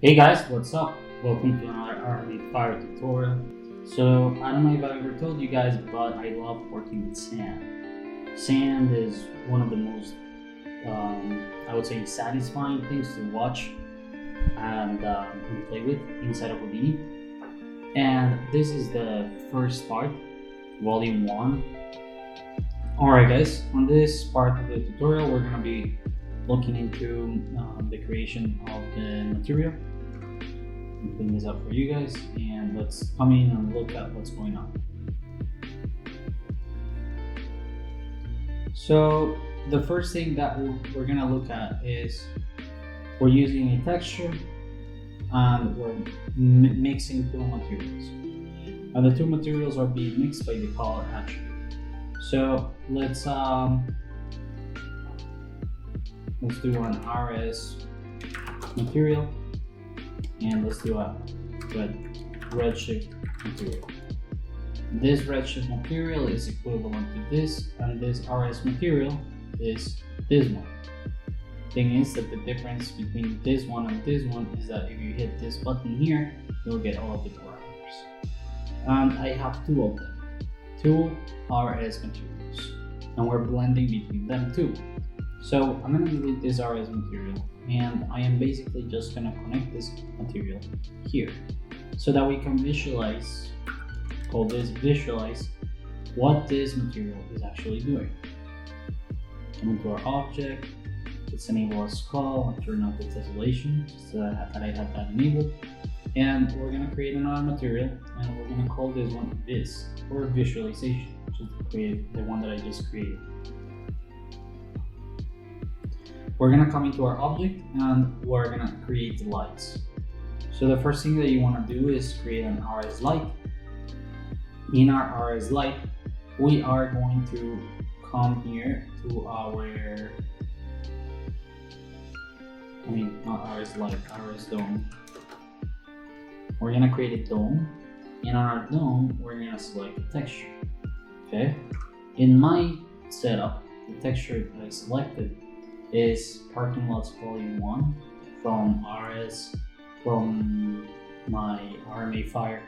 Hey guys, what's up? Welcome to another Artistry Fire tutorial. So, I don't know if I've ever told you guys, but I love working with sand. Sand is one of the most, I would say, satisfying things to watch and play with inside of Houdini. And this is the first part, volume 1. Alright guys, on this part of the tutorial, we're going to be looking into the creation of the material. I'm clean this up for you guys, and let's come in and look at what's going on. So the first thing that we're going to look at is we're using a texture and we're mixing two materials, and the two materials are being mixed by the color attribute. So let's do an RS material, and let's do a Redshift material. This Redshift material is equivalent to this, and this RS material is this one. Thing is that the difference between this one and this one is that if you hit this button here, you'll get all of the parameters. And I have two of them, two RS materials, and we're blending between them too. So I'm going to delete this RS material, and I am basically just going to connect this material here so that we can visualize, call this visualize, what this material is actually doing. Come into our object, let's enable a skull and turn off the tessellation so that I have that enabled. And we're going to create another material, and we're going to call this one this, or visualization, which is the one that I just created. We're going to come into our object and we're going to create the lights. So the first thing that you want to do is create an RS light. In our RS light, we are going to come here to our, not RS light, RS dome. We're going to create a dome. In our dome, we're going to select a texture. Okay. In my setup, the texture that I selected is Parking Lots Volume 1 from my RMA Fire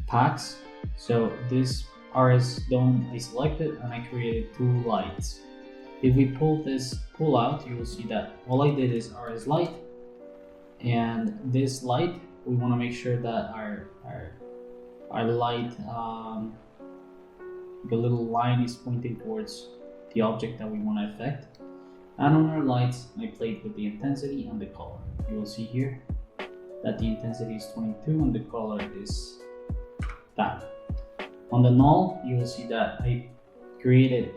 packs. So this RS dome I selected, and I created two lights. If we pull out, you will see that all I did is RS light, and this light, we want to make sure that our light, the little line is pointing towards the object that we want to affect. And on our lights, I played with the intensity and the color. You will see here that the intensity is 22 and the color is that. On the null, you will see that I created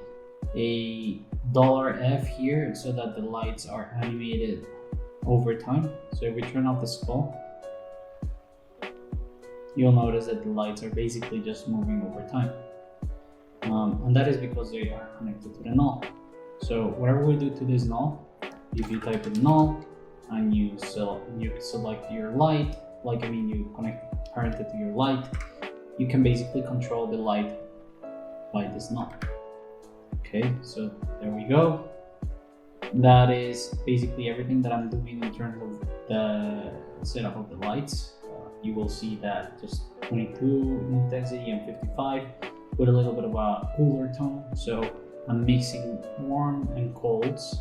a $F here so that the lights are animated over time. So if we turn off the skull, you'll notice that the lights are basically just moving over time. And that is because they are connected to the null. So whatever we do to this null, if you type in null and you select your light, you connect parent it to your light, you can basically control the light by this null. Okay, so there we go. That is basically everything that I'm doing in terms of the setup of the lights. You will see that just 22 intensity and 55 with a little bit of a cooler tone. So I'm mixing warm and colds.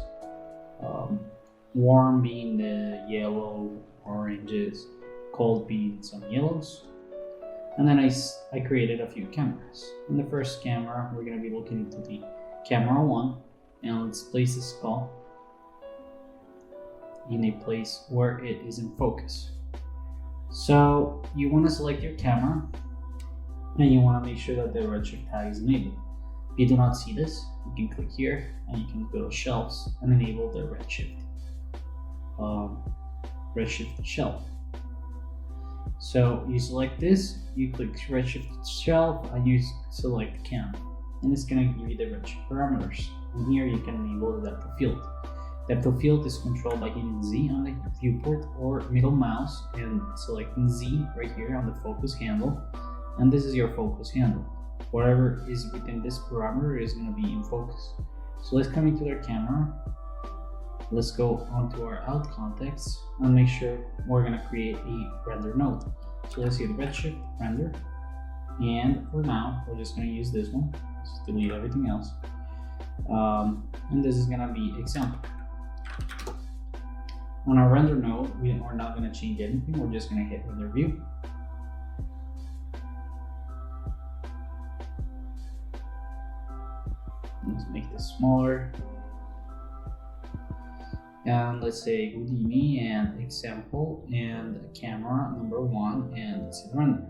Warm being the yellow, oranges, cold being some yellows. And then I created a few cameras. In the first camera, we're going to be looking into the camera 1, and let's place the skull in a place where it is in focus. So you want to select your camera, and you want to make sure that the Redshift tag is enabled. If you do not see this, you can click here and you can go to shelves and enable the Redshift shelf. So you select this, you click Redshift shelf, and you select cam, and it's going to give you the Redshift parameters. And here you can enable the depth of field. Depth of field is controlled by hitting Z on the viewport or middle mouse and selecting Z right here on the focus handle, and this is your focus handle. Whatever is within this parameter is going to be in focus. So let's come into their camera. let's go onto our out context and make sure we're gonna create a render node. So let's hit Redshift, render, and for now, we're just gonna use this one. Let's delete everything else. And this is gonna be example. On our render node, we're not gonna change anything. We're just gonna hit render view. Let's make this smaller. And let's say Houdini and example and camera number 1, and let's hit render.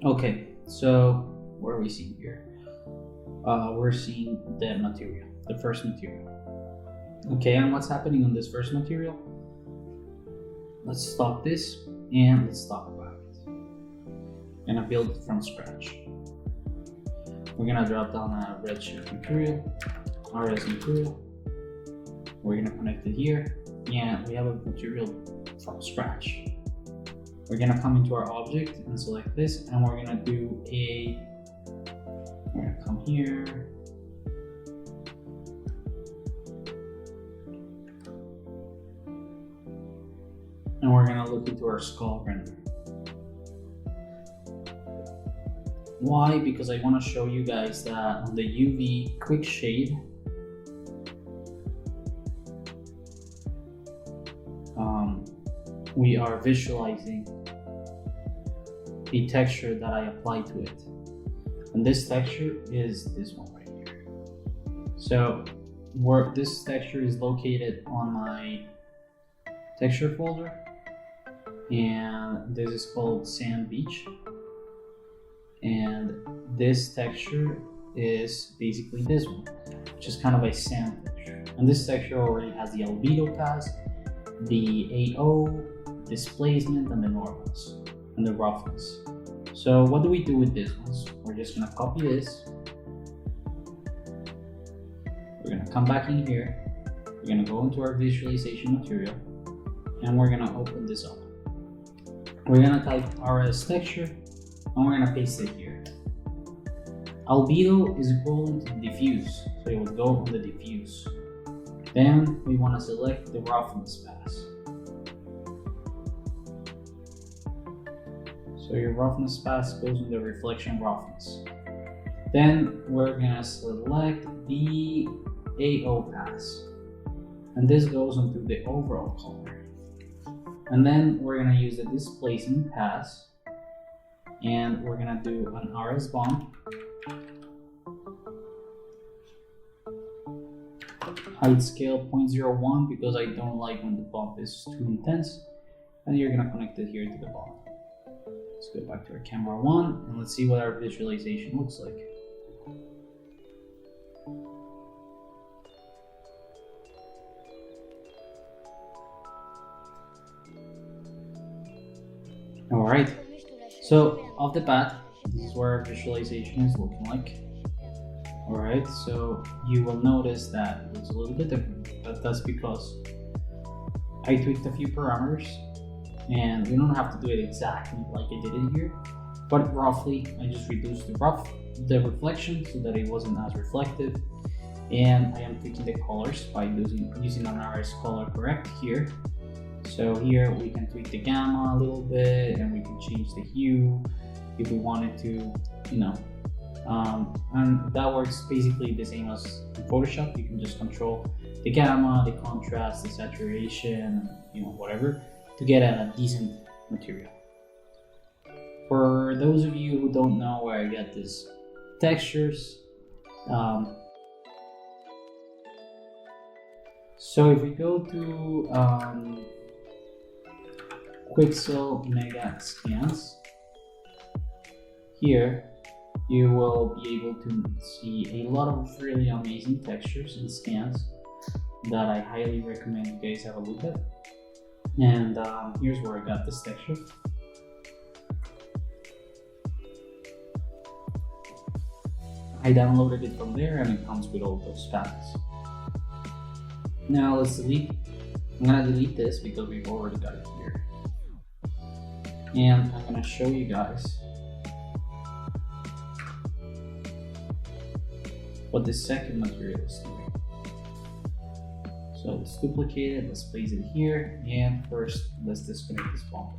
Okay, so what are we seeing here? We're seeing the material, the first material. Okay, and what's happening on this first material? Let's stop this and let's talk about it. I'm gonna build it from scratch. We're gonna drop down a Redshift material, RS material. We're gonna connect it here, and we have a material from scratch. We're gonna come into our object and select this, and we're gonna do we're gonna come here. And we're gonna look into our skull render. Why? Because I want to show you guys that on the UV quick shade, we are visualizing a texture that I apply to it. And this texture is this one right here. So this texture is located on my texture folder, and this is called Sand Beach. And this texture is basically this one, which is kind of a sand texture. And this texture already has the albedo pass, the AO, displacement, and the normals, and the roughness. So what do we do with this one? We're just gonna copy this. We're gonna come back in here. We're gonna go into our visualization material, and we're gonna open this up. We're gonna type RS texture, and we're gonna paste it here. Albedo is equivalent to diffuse, so it will go on the diffuse. Then we want to select the roughness pass. So your roughness pass goes on the reflection roughness. Then we're gonna select the AO pass, and this goes onto the overall color. And then we're gonna use the displacement pass, and we're gonna do an RS bump. Height scale 0.01 because I don't like when the bump is too intense. And you're gonna connect it here to the bump. Let's go back to our camera 1 and let's see what our visualization looks like. Alright, so off the bat, this is where our visualization is looking like. Alright, so you will notice that it looks a little bit different, but that's because I tweaked a few parameters, and you don't have to do it exactly like I did it here, but roughly I just reduced the reflection so that it wasn't as reflective, and I am tweaking the colors by using an RS color correct here. So here we can tweak the gamma a little bit, and we can change the hue if we wanted to, you know. And that works basically the same as in Photoshop. You can just control the gamma, the contrast, the saturation, you know, whatever, to get a decent material. For those of you who don't know where I get these textures, so if we go to Quixel Mega Scans, here you will be able to see a lot of really amazing textures and scans that I highly recommend you guys have a look at. And here's where I got this texture. I downloaded it from there, and it comes with all those patterns. Now let's delete. I'm gonna delete this because we've already got it here. And I'm gonna show you guys what the second material is doing. So let's duplicate it, let's place it here, and first let's disconnect this bump.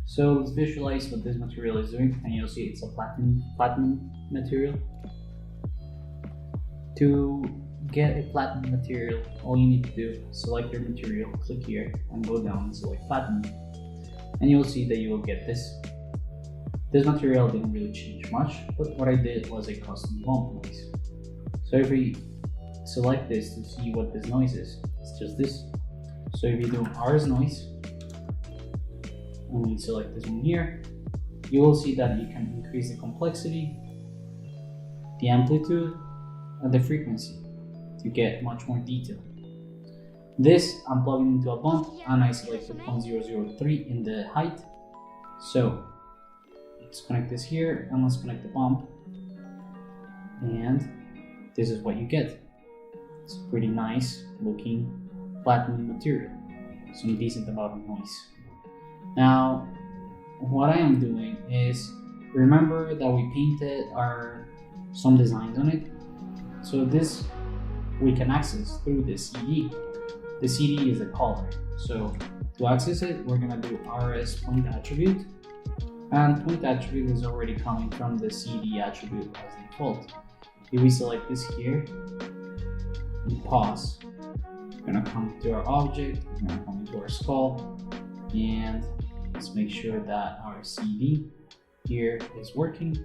So let's visualize what this material is doing, and you'll see it's a platinum material. To get a platinum material, all you need to do is select your material, click here, and go down and select platinum. And you'll see that you will get this. This material didn't really change much, but what I did was a custom bump noise. So if we select this to see what this noise is, it's just this. So if you do rs noise, and we select this one here, you will see that you can increase the complexity, the amplitude, and the frequency to get much more detail. This I'm plugging into a bump, and I selected 0.003 in the height. So let's connect this here, and let's connect the bump, and this is what you get. It's a pretty nice looking platinum material, some decent amount of noise. Now, what I am doing is, remember that we painted some designs on it. So this we can access through the CD. The CD is a color. So to access it, we're gonna do rs point attribute, and point attribute is already coming from the CD attribute as default. If we select this here and pause, we're gonna come to our object, we're gonna come into our skull, and let's make sure that our CD here is working.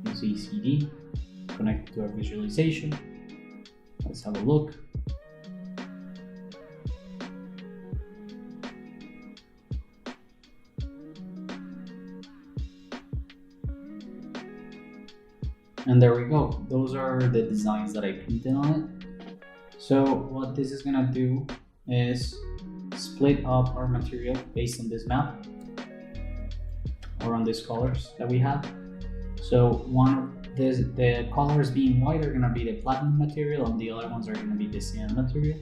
You see CD connected to our visualization. Let's have a look. And there we go. Those are the designs that I painted on it. So what this is gonna do is split up our material based on this map or on these colors that we have. So the colors being white are gonna be the platinum material, and the other ones are gonna be the sand material.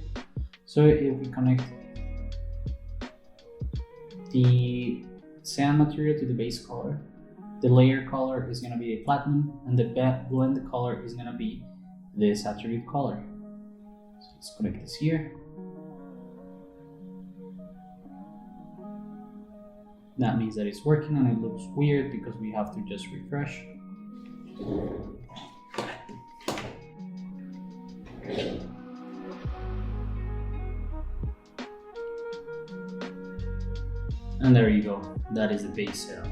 So if we connect the sand material to the base color, the layer color is gonna be a platinum, and the blend color is gonna be this attribute color. So let's connect this here. That means that it's working, and it looks weird because we have to just refresh. And there you go, that is the base setup.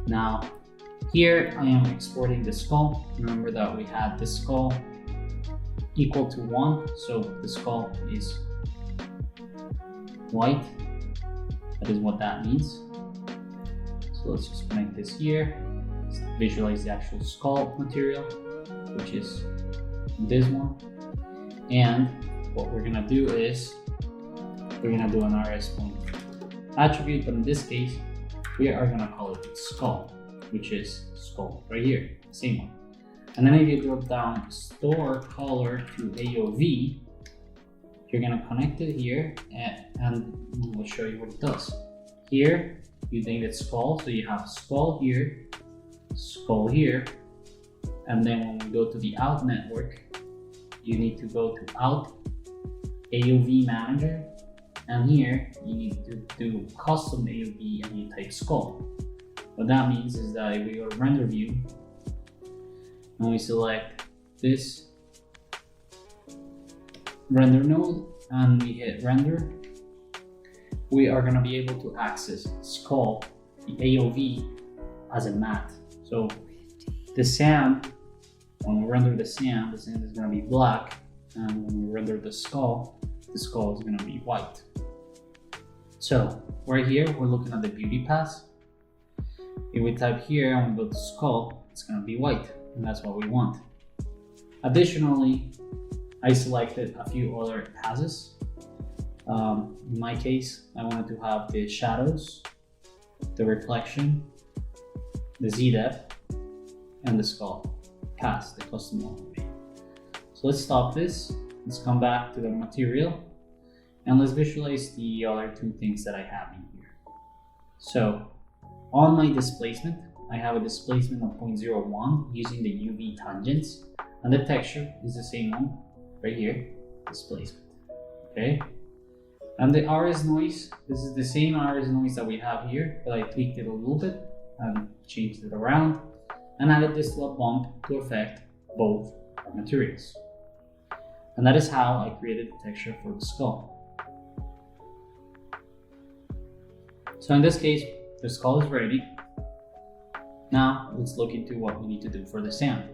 Now, here I am exporting the skull. Remember that we had the skull equal to 1, so the skull is white. That is what that means. So let's just connect this here. Let's visualize the actual skull material, which is this one. And what we're gonna do is, we're gonna do an rs point attribute, but in this case, we are gonna call it skull, which is skull right here, same one. And then if you drop down store color to AOV, you're gonna connect it here, and we'll show you what it does. Here, you name it skull, so you have skull here, and then when we go to the out network, you need to go to out AOV manager, and here you need to do custom AOV, and you type skull. What that means is that if we go to render view, and we select this render node, and we hit render, we are going to be able to access skull, the AOV, as a matte. So the sand, when we render the sand is going to be black, and when we render the skull is going to be white. So right here, we're looking at the beauty pass. If we type here and we go to skull, it's going to be white, and that's what we want. Additionally, I selected a few other passes. In my case, I wanted to have the shadows, the reflection, the Z-depth, and the skull pass, the custom one. So let's stop this. Let's come back to the material, and let's visualize the other two things that I have in here. So on my displacement, I have a displacement of 0.01 using the UV tangents. And the texture is the same one right here, displacement. Okay. And the RS noise, this is the same RS noise that we have here, but I tweaked it a little bit and changed it around and added this to a bump to affect both materials. And that is how I created the texture for the skull. So in this case, the skull is ready. Now let's look into what we need to do for the sand.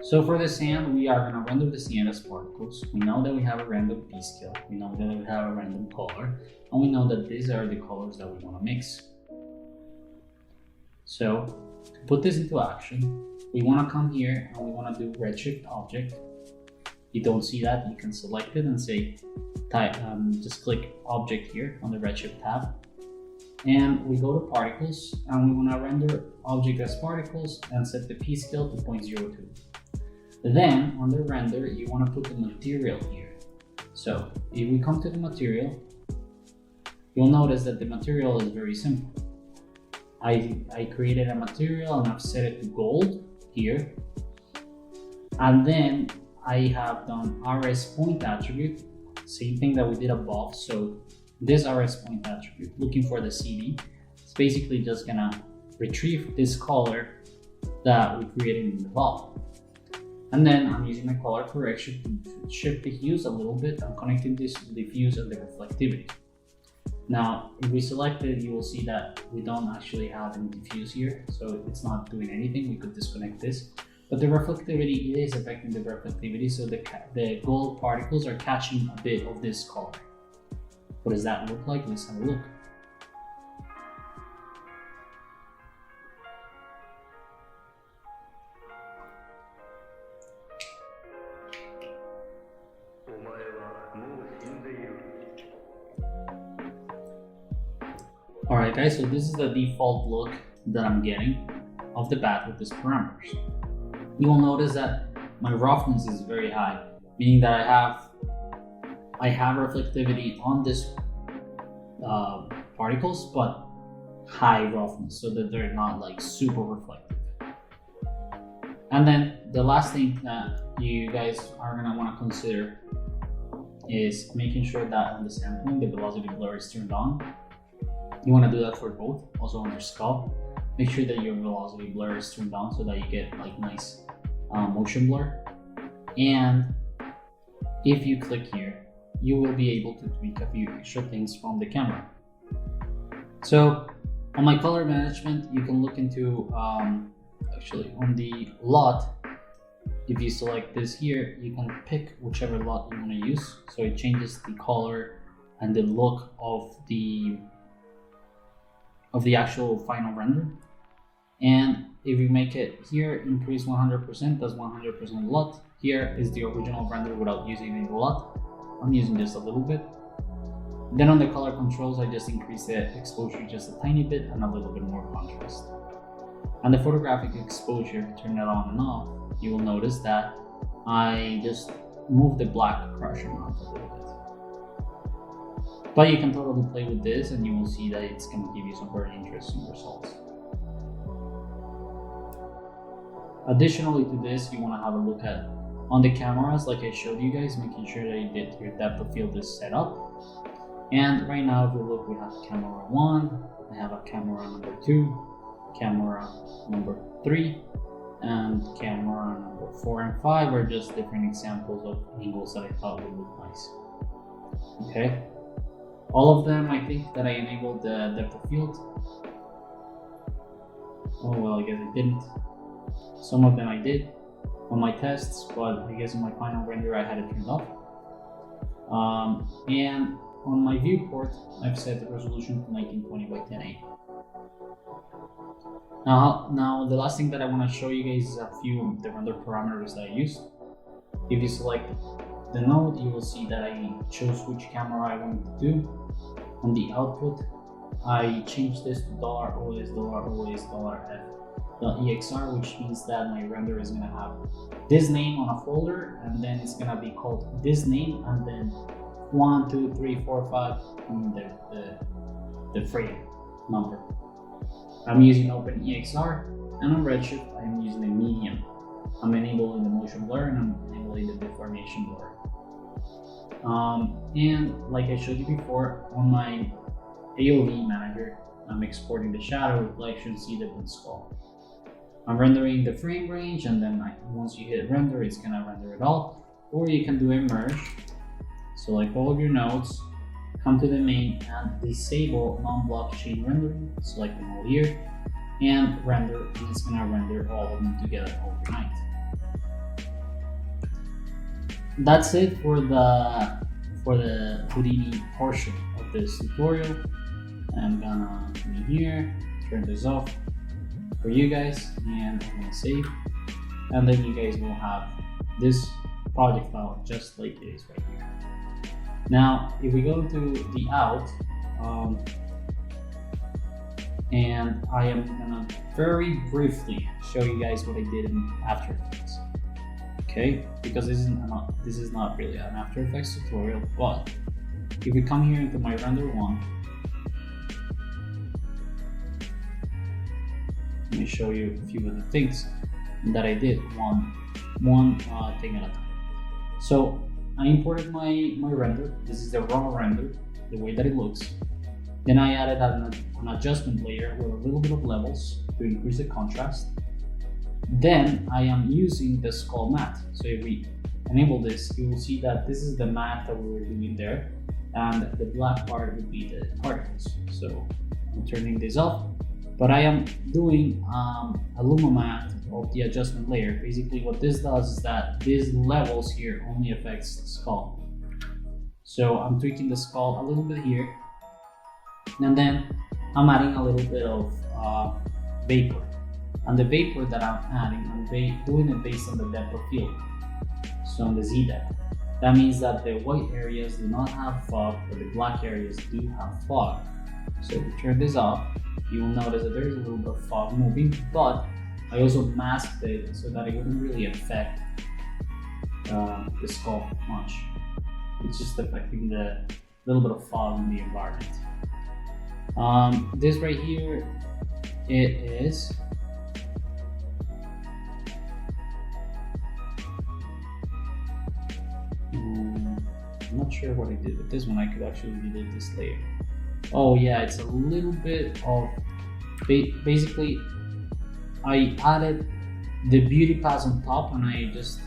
So for the sand, we are going to render the sand as particles. We know that we have a random P scale. We know that we have a random color. And we know that these are the colors that we want to mix. So to put this into action, we want to come here and we want to do Redshift object. You don't see that, you can select it and say, just click object here on the Redshift tab. And we go to particles and we want to render object as particles and set the P scale to 0.02. Then on the render, you want to put the material here. So if we come to the material, you'll notice that the material is very simple. I created a material and I've set it to gold here. And then I have done RS point attribute, same thing that we did above. So this RS point attribute, looking for the CD, it's basically just gonna retrieve this color that we created in the above. And then I'm using the color correction to shift the hues a little bit. I'm connecting this to the diffuse and the reflectivity. Now, if we select it, you will see that we don't actually have any diffuse here, so it's not doing anything. We could disconnect this, but the reflectivity is affecting the reflectivity, so the gold particles are catching a bit of this color. What does that look like? Let's have a look. Alright guys, so this is the default look that I'm getting off the bat with these parameters. You will notice that my roughness is very high, meaning that I have reflectivity on this particles, but high roughness, so that they're not like super reflective. And then the last thing that you guys are gonna want to consider is making sure that on the sampling, the velocity blur is turned on. You want to do that for both, also on your skull. Make sure that your velocity blur is turned on so that you get like nice motion blur. And if you click here, you will be able to tweak a few extra things from the camera. So on my color management, you can look into, actually on the lot, if you select this here, you can pick whichever lot you want to use. So it changes the color and the look of the actual final render. And if you make it here, increase 100%, that's 100% lot. Here is the original render without using any lot. I'm using just a little bit. Then on the color controls, I just increase the exposure just a tiny bit and a little bit more contrast. And the photographic exposure, turn that on and off, you will notice that I just move the black crush amount a little bit. But you can totally play with this and you will see that it's going to give you some very interesting results. Additionally to this, you want to have a look at on the cameras, like I showed you guys, making sure that you get your depth of field is set up. And right now, if you look, we have camera 1, I have a camera number 2, camera number 3, and camera number 4 and 5 are just different examples of angles that I thought would look nice. Okay. All of them, I think that I enabled the depth of field. Oh well, I guess I didn't. Some of them I did on my tests, but I guess in my final render I had it turned off. And on my viewport, I've set the resolution to 1920 by 1080. Now the last thing that I want to show you guys is a few of the render parameters that I used. If you select the node, you will see that I chose which camera I wanted to do. On the output, I changed this to $OS, $OS, $F.exr, which means that my render is going to have this name on a folder, and then it's going to be called this name, and then 1, 2, 3, 4, 5, and the frame number. I'm using OpenEXR, and on Redshift, I'm using a medium. I'm enabling the motion blur and I'm enabling the deformation blur. And like I showed you before, on my AOV manager, I'm exporting the shadow, reflection, seeded, and skull. I'm rendering the frame range, and then once you hit render, it's gonna render it all. Or you can do a merge. Select all of your nodes, come to the main and disable non-blockchain rendering. Select them all here and render, and it's gonna render all of them together overnight. That's it for the Houdini portion of this tutorial. I'm gonna come in here, turn this off for you guys, and I'm gonna save, and then you guys will have this project file just like it is right here. Now, if we go to the out, and I am gonna very briefly show you guys what I did in After Effects. Okay, because this is not really an After Effects tutorial, but if we come here into my render one, let me show you a few of the things that I did one thing at a time. So I imported my render. This is the raw render, the way that it looks. Then I added an adjustment layer with a little bit of levels to increase the contrast. Then I am using the skull matte. So if we enable this, you will see that this is the matte that we were doing there, and the black part would be the particles. So I'm turning this off, but I am doing illuminate of the adjustment layer. Basically what this does is that these levels here only affects the skull. So I'm tweaking the skull a little bit here, and then I'm adding a little bit of vapor. And the vapor that I'm adding, I'm doing it based on the depth of field. So on the Z depth. That means that the white areas do not have fog, but the black areas do have fog. So if we turn this off, you will notice that there's a little bit of fog moving, but I also masked it so that it wouldn't really affect the skull much. It's just affecting the little bit of fog in the environment. This right here, it is I'm not sure what I did with this one. I could actually delete this layer. Oh yeah, it's a little bit of basically I added the beauty pass on top, and I just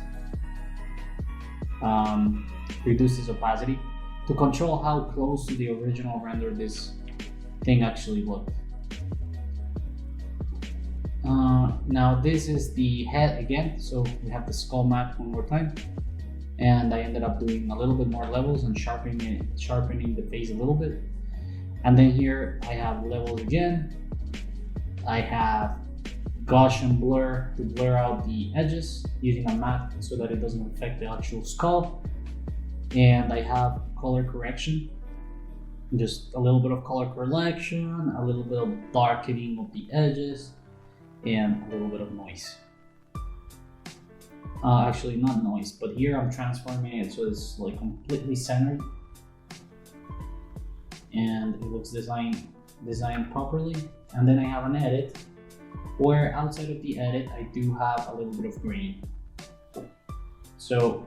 reduced its opacity to control how close to the original render this thing actually looked. Now this is the head again, so we have the skull matte one more time, and I ended up doing a little bit more levels and sharpening the face a little bit. And then here I have levels again. I have Gaussian blur to blur out the edges using a matte so that it doesn't affect the actual skull. And I have color correction, just a little bit of color correction, a little bit of darkening of the edges, and a little bit of noise. Actually not noise, but here I'm transforming it so it's like completely centered and it looks designed properly. And then I have an edit where outside of the edit I do have a little bit of grain. So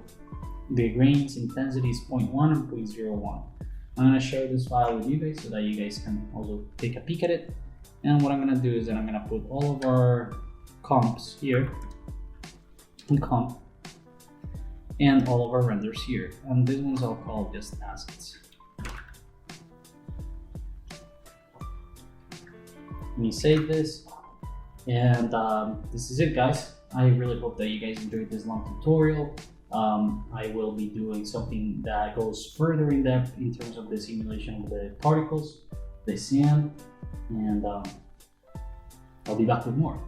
the grain's intensity is 0.1 and 0.01. I'm going to share this file with you guys so that you guys can also take a peek at it. And what I'm going to do is that I'm going to put all of our comps here in comp and all of our renders here. And these ones I'll call just assets. Let me save this. And this is it, guys. I really hope that you guys enjoyed this long tutorial. I will be doing something that goes further in depth in terms of the simulation of the particles, the sand, and I'll be back with more.